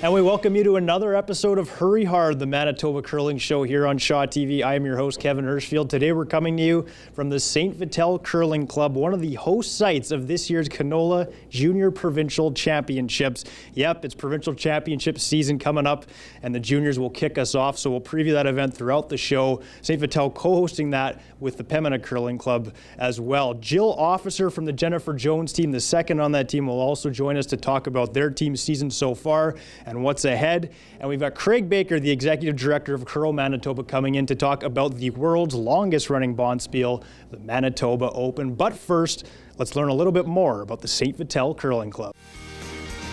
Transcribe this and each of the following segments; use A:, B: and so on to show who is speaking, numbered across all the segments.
A: And we welcome you to another episode of Hurry Hard, the Manitoba Curling Show here on Shaw TV. I am your host, Kevin Hirschfield. Today we're coming to you from the St. Vital Curling Club, one of the host sites of this year's Canola Junior Provincial Championships. Yep, it's Provincial Championship season coming up, and the juniors will kick us off, so we'll preview that event throughout the show. St. Vital co-hosting that with the Pembina Curling Club as well. Jill Officer from the Jennifer Jones team, the second on that team, will also join us to talk about their team's season so far and what's ahead. And we've got Craig Baker, the Executive Director of Curl Manitoba, coming in to talk about the world's longest running bonspiel, the Manitoba Open. But first, let's learn a little bit more about the St. Vital Curling Club.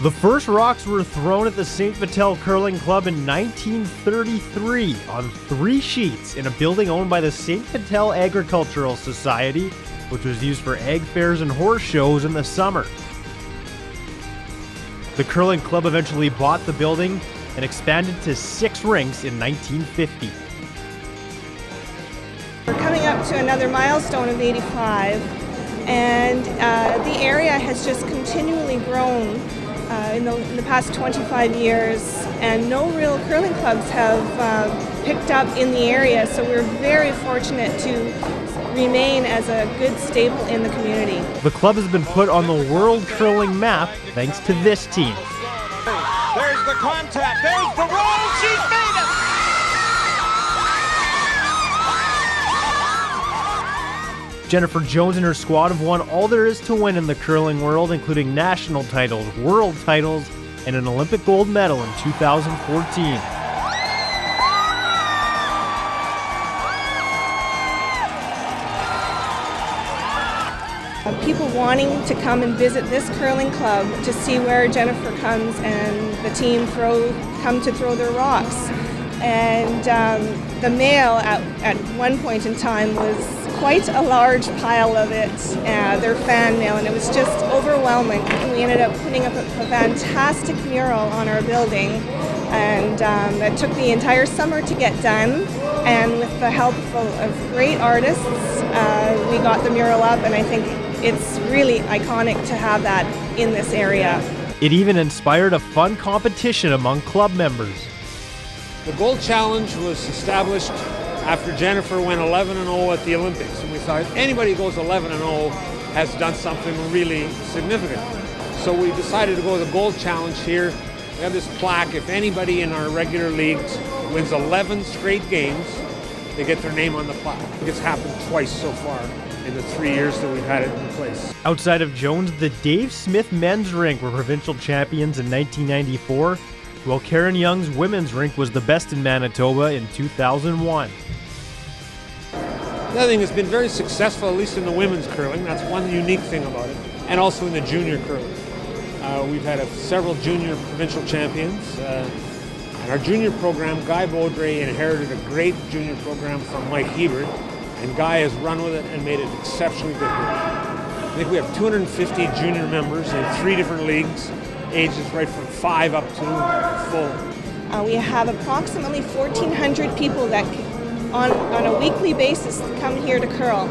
A: The first rocks were thrown at the St. Vital Curling Club in 1933 on 3 sheets in a building owned by the St. Vital Agricultural Society, which was used for ag fairs and horse shows in the summer. The curling club eventually bought the building and expanded to 6 rinks in 1950.
B: We're coming up to another milestone of 85, and the area has just continually grown in the past 25 years, and no real curling clubs have picked up in the area, so we're very fortunate to remain as a good staple in the community.
A: The club has been put on the world curling map thanks to this team.
C: There's the contact, there's the roll, she's made it!
A: Jennifer Jones and her squad have won all there is to win in the curling world, including national titles, world titles, and an Olympic gold medal in 2014.
B: People wanting to come and visit this curling club to see where Jennifer comes and the team come to throw their rocks. And the mail at one point in time was quite a large pile of it, their fan mail, and it was just overwhelming. We ended up putting up a fantastic mural on our building, and it took the entire summer to get done. And with the help of great artists, we got the mural up, and I think it's really iconic to have that in this area.
A: It even inspired a fun competition among club members.
C: The gold challenge was established after Jennifer went 11-0 at the Olympics, and we thought anybody who goes 11-0 has done something really significant. So we decided to go with a gold challenge here. We have this plaque. If anybody in our regular leagues wins 11 straight games, they get their name on the plaque. It's happened twice so far in the 3 years that we've had it in place.
A: Outside of Jones, the Dave Smith men's rink were provincial champions in 1994, while Karen Young's women's rink was the best in Manitoba in 2001.
C: The other thing has been very successful, at least in the women's curling. That's one unique thing about it, and also in the junior curling. We've had several junior provincial champions. And our junior program, Guy Baudry inherited a great junior program from Mike Hebert, and Guy has run with it and made it exceptionally good. I think we have 250 junior members in 3 different leagues, ages right from 5 up to full.
B: We have approximately 1,400 people that on a weekly basis come here to curl.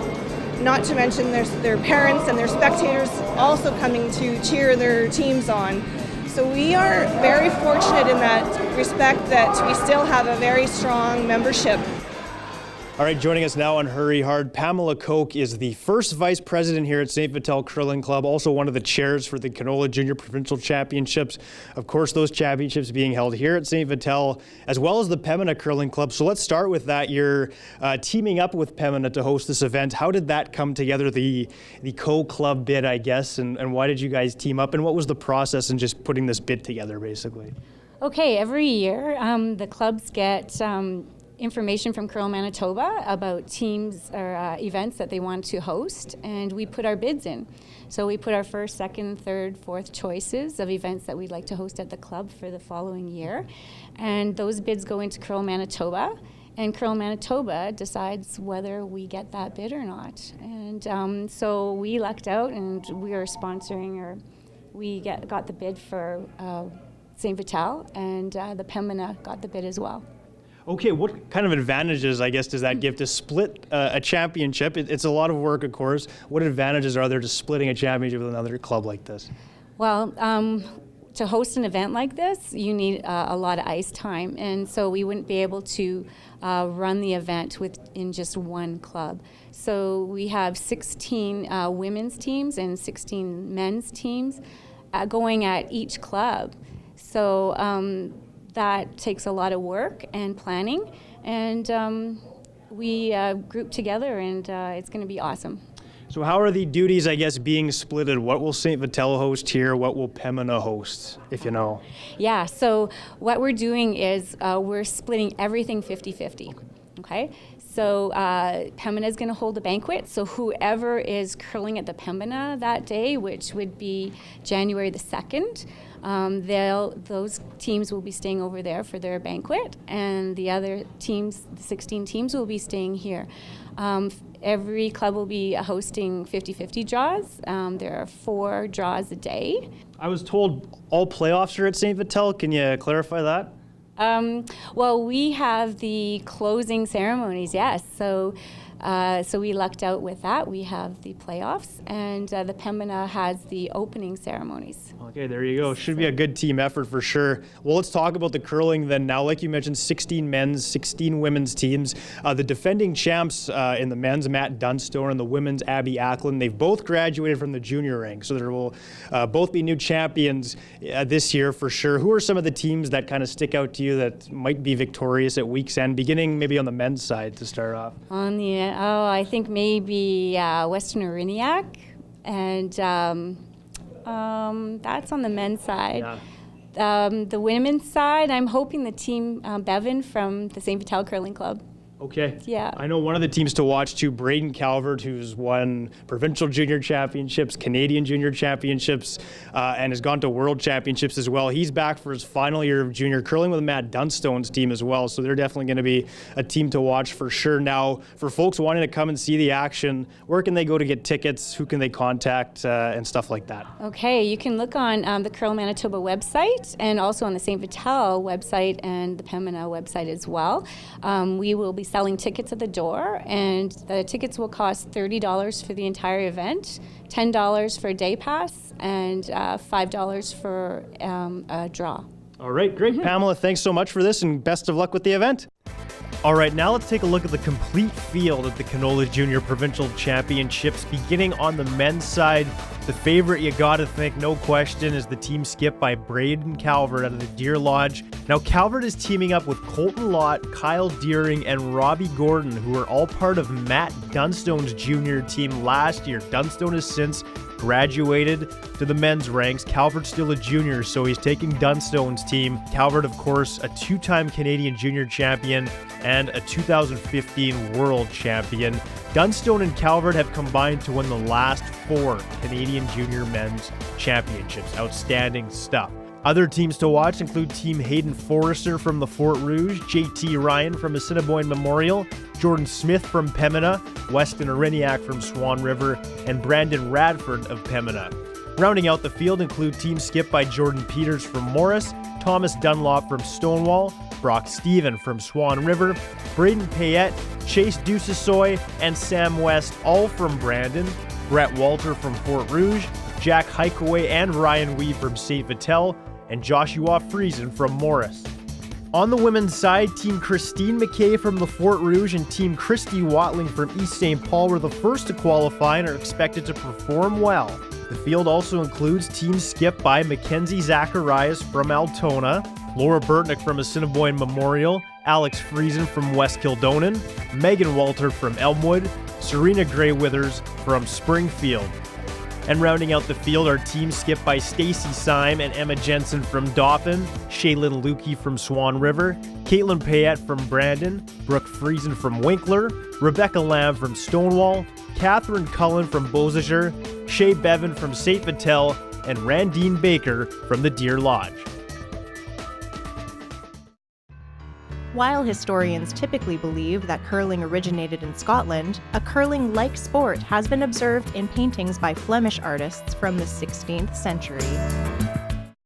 B: Not to mention their parents and their spectators also coming to cheer their teams on. So we are very fortunate in that respect that we still have a very strong membership.
A: All right, joining us now on Hurry Hard, Pamela Koch is the first vice president here at St. Vital Curling Club, also one of the chairs for the Canola Junior Provincial Championships. Of course, those championships being held here at St. Vital, as well as the Pembina Curling Club. So let's start with that. You're teaming up with Pembina to host this event. How did that come together, the co-club bid, I guess, and why did you guys team up, and what was the process in just putting this bid together, basically?
D: Okay, every year the clubs get information from Curl Manitoba about teams or events that they want to host, and we put our bids in. So we put our first, second, third, fourth choices of events that we'd like to host at the club for the following year, and those bids go into Curl Manitoba, and Curl Manitoba decides whether we get that bid or not. And so we lucked out, and we are sponsoring, or we got the bid for St. Vital, and the Pembina got the bid as well.
A: Okay, what kind of advantages, I guess, does that give to split a championship? It's a lot of work, of course. What advantages are there to splitting a championship with another club like this?
D: Well, to host an event like this, you need a lot of ice time, and so we wouldn't be able to run the event in just one club. So we have 16 women's teams and 16 men's teams going at each club. So that takes a lot of work and planning, and we group together, and it's going to be awesome.
A: So how are the duties, I guess, being splitted? What will St. Vital host here? What will Pembina host, if you know?
D: Yeah, so what we're doing is we're splitting everything 50-50, okay? So Pembina is going to hold a banquet, so whoever is curling at the Pembina that day, which would be January the 2nd, those teams will be staying over there for their banquet, and the other teams, the 16 teams, will be staying here. Every club will be hosting 50-50 draws. There are 4 draws a day.
A: I was told all playoffs are at St. Vital. Can you clarify that?
D: Well, we have the closing ceremonies, yes. So we lucked out with that. We have the playoffs, and the Pembina has the opening ceremonies.
A: Okay, there you go. Should be a good team effort for sure. Well, let's talk about the curling then now. Like you mentioned, 16 men's, 16 women's teams. The defending champs in the men's, Matt Dunstone, and the women's, Abby Ackland, they've both graduated from the junior rank, so there will both be new champions this year for sure. Who are some of the teams that kind of stick out to you that might be victorious at week's end, beginning maybe on the men's side to start off?
D: I think maybe Western Ariniac, and that's on the men's side. Yeah. The women's side, I'm hoping the team Bevan from the St. Vital Curling Club.
A: Okay.
D: Yeah.
A: I know one of the teams to watch too, Braden Calvert, who's won Provincial Junior Championships, Canadian Junior Championships, and has gone to World Championships as well. He's back for his final year of junior curling with Matt Dunstone's team as well, so they're definitely going to be a team to watch for sure. Now, for folks wanting to come and see the action, where can they go to get tickets? Who can they contact and stuff like that?
D: Okay, you can look on the Curl Manitoba website and also on the St. Vital website and the Pembina website as well. We will be selling tickets at the door, and the tickets will cost $30 for the entire event, $10 for a day pass, and $5 for a draw.
A: All right, great. Pamela, thanks so much for this, and best of luck with the event. All right, now let's take a look at the complete field at the Canola Junior Provincial Championships. Beginning on the men's side, the favorite you gotta think, no question, is the team skipped by Braden Calvert out of the Deer Lodge. Now, Calvert is teaming up with Colton Lott, Kyle Deering, and Robbie Gordon, who are all part of Matt Dunstone's junior team last year. Dunstone has since graduated to the men's ranks. Calvert's still a junior, so he's taking Dunstone's team. Calvert, of course, a 2-time Canadian junior champion and a 2015 world champion. Dunstone and Calvert have combined to win the last 4 Canadian junior men's championships. Outstanding stuff. Other teams to watch include Team Hayden Forrester from the Fort Rouge, JT Ryan from Assiniboine Memorial, Jordan Smith from Pembina, Weston Ariniac from Swan River, and Brandon Radford of Pembina. Rounding out the field include teams skipped by Jordan Peters from Morris, Thomas Dunlop from Stonewall, Brock Stephen from Swan River, Braden Payette, Chase Dusasoy, and Sam West, all from Brandon, Brett Walter from Fort Rouge, Jack Hikeaway and Ryan Wee from St. Vital, and Joshua Friesen from Morris. On the women's side, Team Christine McKay from the Fort Rouge and Team Christy Watling from East St. Paul were the first to qualify and are expected to perform well. The field also includes teams skipped by Mackenzie Zacharias from Altona, Laura Burtnick from Assiniboine Memorial, Alex Friesen from West Kildonan, Megan Walter from Elmwood, Serena Gray Withers from Springfield. And rounding out the field are teams skipped by Stacy Syme and Emma Jensen from Dauphin, Shaylin Lukey from Swan River, Caitlin Payette from Brandon, Brooke Friesen from Winkler, Rebecca Lamb from Stonewall, Catherine Cullen from Beausejour, Shay Bevan from St. Vital, and Randine Baker from the Deer Lodge.
E: While historians typically believe that curling originated in Scotland, a curling-like sport has been observed in paintings by Flemish artists from the 16th century.